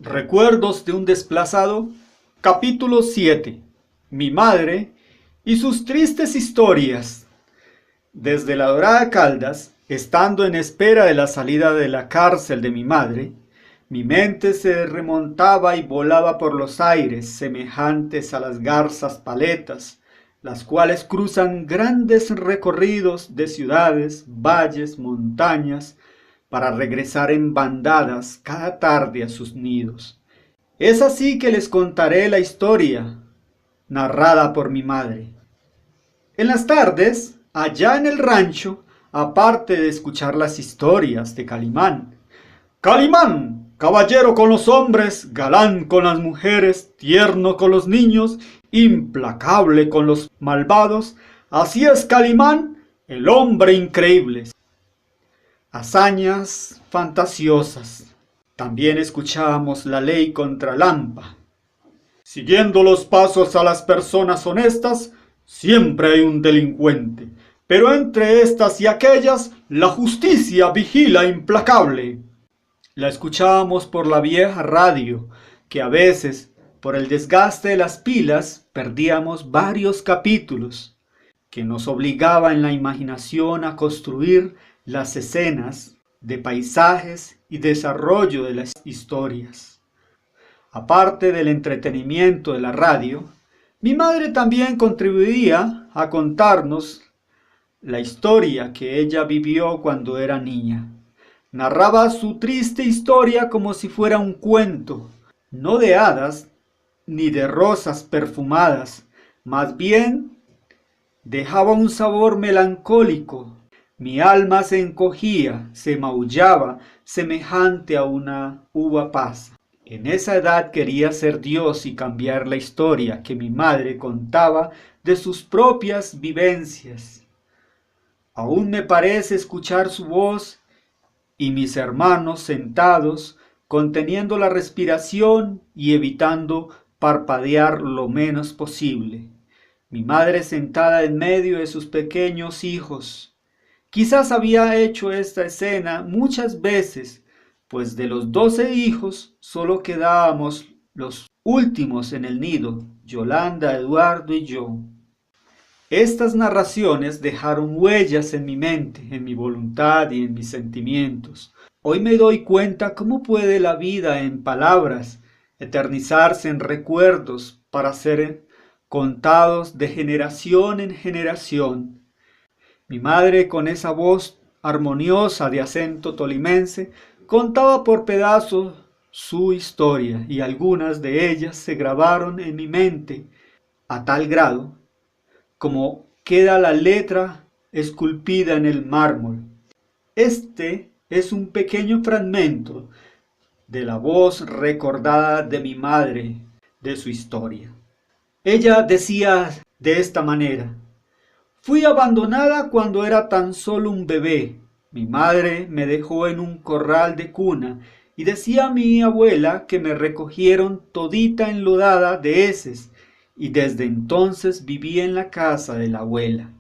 Recuerdos de un desplazado, capítulo 7. Mi madre y sus tristes historias. Desde la Dorada Caldas, estando en espera de la salida de la cárcel de mi madre, mi mente se remontaba y volaba por los aires semejantes a las garzas paletas, las cuales cruzan grandes recorridos de ciudades, valles, montañas, para regresar en bandadas cada tarde a sus nidos. Es así que les contaré la historia, narrada por mi madre. En las tardes, allá en el rancho, aparte de escuchar las historias de Calimán. Calimán, caballero con los hombres, galán con las mujeres, tierno con los niños, implacable con los malvados. Así es Calimán, el hombre increíble. Hazañas fantasiosas. También escuchábamos la ley contra Lampa. Siguiendo los pasos a las personas honestas, siempre hay un delincuente, pero entre estas y aquellas, la justicia vigila implacable. La escuchábamos por la vieja radio, que a veces, por el desgaste de las pilas, perdíamos varios capítulos, que nos obligaba en la imaginación a construir las escenas de paisajes y desarrollo de las historias. Aparte del entretenimiento de la radio, mi madre también contribuía a contarnos la historia que ella vivió cuando era niña. Narraba su triste historia como si fuera un cuento, no de hadas ni de rosas perfumadas, más bien dejaba un sabor melancólico. Mi alma se encogía, se maullaba, semejante a una uva pasa. En esa edad quería ser Dios y cambiar la historia que mi madre contaba de sus propias vivencias. Aún me parece escuchar su voz y mis hermanos sentados, conteniendo la respiración y evitando parpadear lo menos posible. Mi madre sentada en medio de sus pequeños hijos. Quizás había hecho esta escena muchas veces, pues de los 12 hijos solo quedábamos los últimos en el nido, Yolanda, Eduardo y yo. Estas narraciones dejaron huellas en mi mente, en mi voluntad y en mis sentimientos. Hoy me doy cuenta cómo puede la vida en palabras eternizarse en recuerdos para ser contados de generación en generación. Mi madre, con esa voz armoniosa de acento tolimense, contaba por pedazos su historia y algunas de ellas se grabaron en mi mente a tal grado como queda la letra esculpida en el mármol. Este es un pequeño fragmento de la voz recordada de mi madre, de su historia. Ella decía de esta manera: fui abandonada cuando era tan solo un bebé. Mi madre me dejó en un corral de cuna y decía mi abuela que me recogieron todita enlodada de heces y desde entonces viví en la casa de la abuela.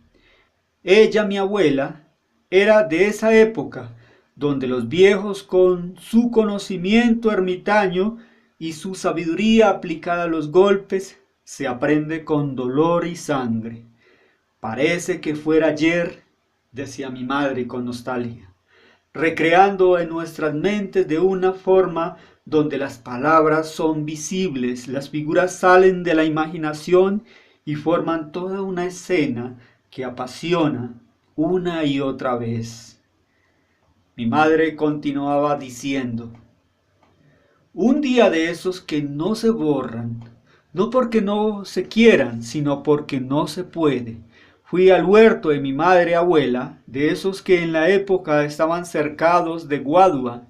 Ella, mi abuela, era de esa época donde los viejos con su conocimiento ermitaño y su sabiduría aplicada a los golpes se aprende con dolor y sangre. Parece que fuera ayer, decía mi madre con nostalgia, recreando en nuestras mentes de una forma donde las palabras son visibles, las figuras salen de la imaginación y forman toda una escena que apasiona una y otra vez. Mi madre continuaba diciendo: un día de esos que no se borran, no porque no se quieran, sino porque no se puede. Fui al huerto de mi madre abuela, de esos que en la época estaban cercados de guadua.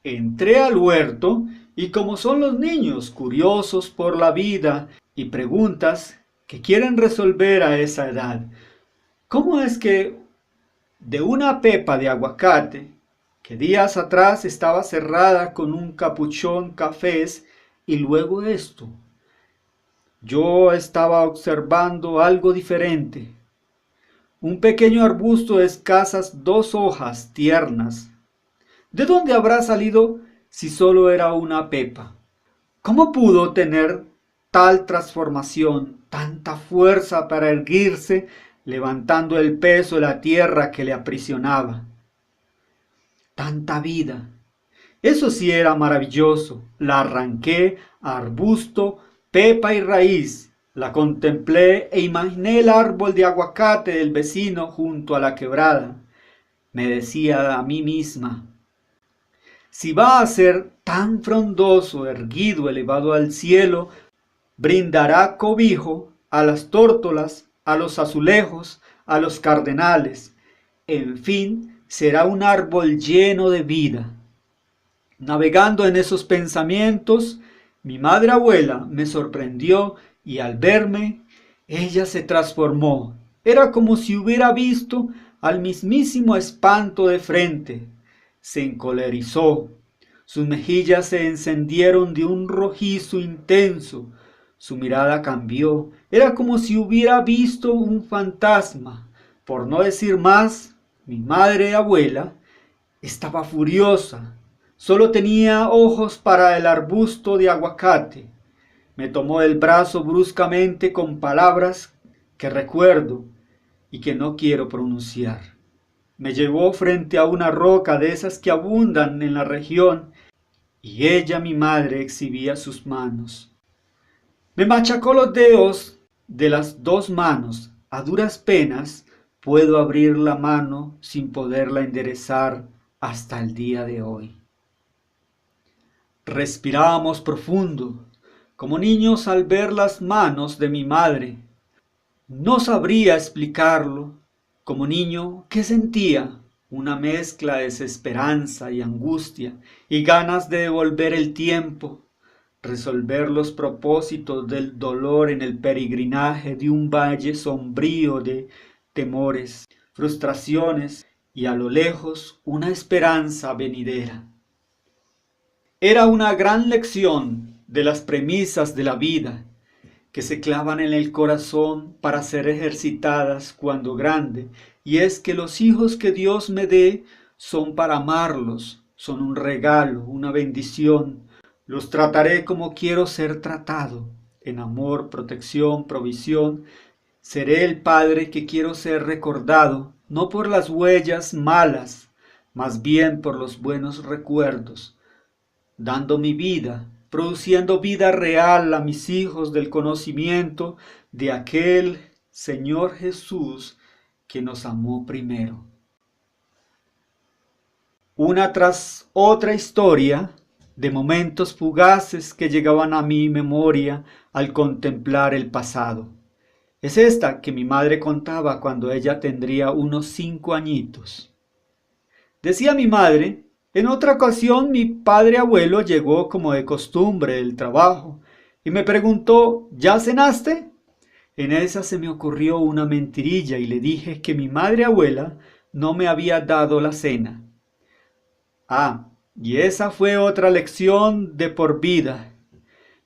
Entré al huerto y como son los niños curiosos por la vida y preguntas que quieren resolver a esa edad, ¿cómo es que de una pepa de aguacate que días atrás estaba cerrada con un capuchón cafés y luego esto? Yo estaba observando algo diferente. Un pequeño arbusto de escasas 2 hojas tiernas. ¿De dónde habrá salido si solo era una pepa? ¿Cómo pudo tener tal transformación, tanta fuerza para erguirse, levantando el peso de la tierra que le aprisionaba? Tanta vida. Eso sí era maravilloso. La arranqué a arbusto, pepa y raíz. La contemplé e imaginé el árbol de aguacate del vecino junto a la quebrada. Me decía a mí misma, si va a ser tan frondoso, erguido, elevado al cielo, brindará cobijo a las tórtolas, a los azulejos, a los cardenales. En fin, será un árbol lleno de vida. Navegando en esos pensamientos, mi madre abuela me sorprendió y al verme, ella se transformó. Era como si hubiera visto al mismísimo espanto de frente. Se encolerizó. Sus mejillas se encendieron de un rojizo intenso. Su mirada cambió. Era como si hubiera visto un fantasma. Por no decir más, mi madre abuela estaba furiosa. Solo tenía ojos para el arbusto de aguacate. Me tomó el brazo bruscamente con palabras que recuerdo y que no quiero pronunciar. Me llevó frente a una roca de esas que abundan en la región y ella, mi madre, exhibía sus manos. Me machacó los dedos de las dos manos. A duras penas puedo abrir la mano sin poderla enderezar hasta el día de hoy. Respirábamos profundo, como niños al ver las manos de mi madre. No sabría explicarlo. Como niño, ¿qué sentía? Una mezcla de desesperanza y angustia y ganas de devolver el tiempo, resolver los propósitos del dolor en el peregrinaje de un valle sombrío de temores, frustraciones y a lo lejos una esperanza venidera. Era una gran lección de las premisas de la vida que se clavan en el corazón para ser ejercitadas cuando grande, y es que los hijos que Dios me dé son para amarlos, son un regalo, una bendición. Los trataré como quiero ser tratado, en amor, protección, provisión. Seré el padre que quiero ser recordado, no por las huellas malas, más bien por los buenos recuerdos, dando mi vida, produciendo vida real a mis hijos del conocimiento de aquel Señor Jesús que nos amó primero. Una tras otra historia de momentos fugaces que llegaban a mi memoria al contemplar el pasado. Es esta que mi madre contaba cuando ella tendría unos 5 añitos. Decía mi madre, en otra ocasión mi padre abuelo llegó como de costumbre del trabajo y me preguntó, ¿ya cenaste? En esa se me ocurrió una mentirilla y le dije que mi madre abuela no me había dado la cena. Ah, y esa fue otra lección de por vida.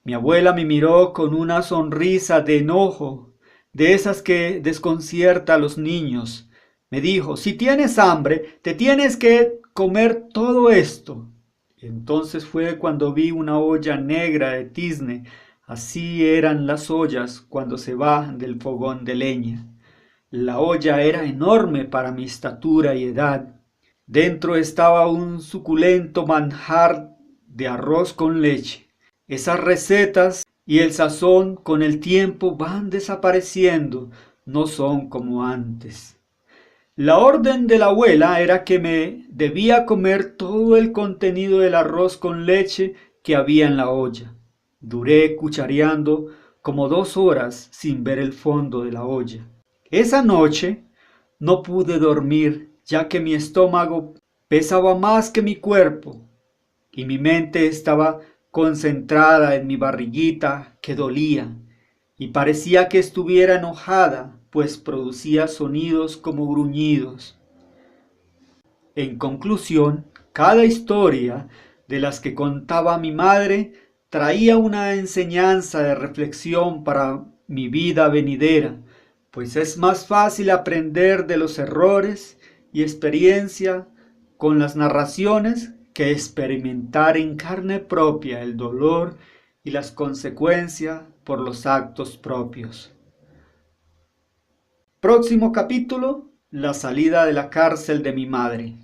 Mi abuela me miró con una sonrisa de enojo, de esas que desconcierta a los niños. Me dijo, si tienes hambre, te tienes que comer todo esto. Entonces fue cuando vi una olla negra de tizne. Así eran las ollas cuando se bajan del fogón de leña. La olla era enorme para mi estatura y edad. Dentro estaba un suculento manjar de arroz con leche. Esas recetas y el sazón con el tiempo van desapareciendo, no son como antes. La orden de la abuela era que me debía comer todo el contenido del arroz con leche que había en la olla. Duré cuchareando como 2 horas sin ver el fondo de la olla. Esa noche no pude dormir, ya que mi estómago pesaba más que mi cuerpo y mi mente estaba concentrada en mi barriguita que dolía y parecía que estuviera enojada, pues producía sonidos como gruñidos. En conclusión, cada historia de las que contaba mi madre traía una enseñanza de reflexión para mi vida venidera, pues es más fácil aprender de los errores y experiencia con las narraciones que experimentar en carne propia el dolor y las consecuencias por los actos propios. Próximo capítulo: la salida de la cárcel de mi madre.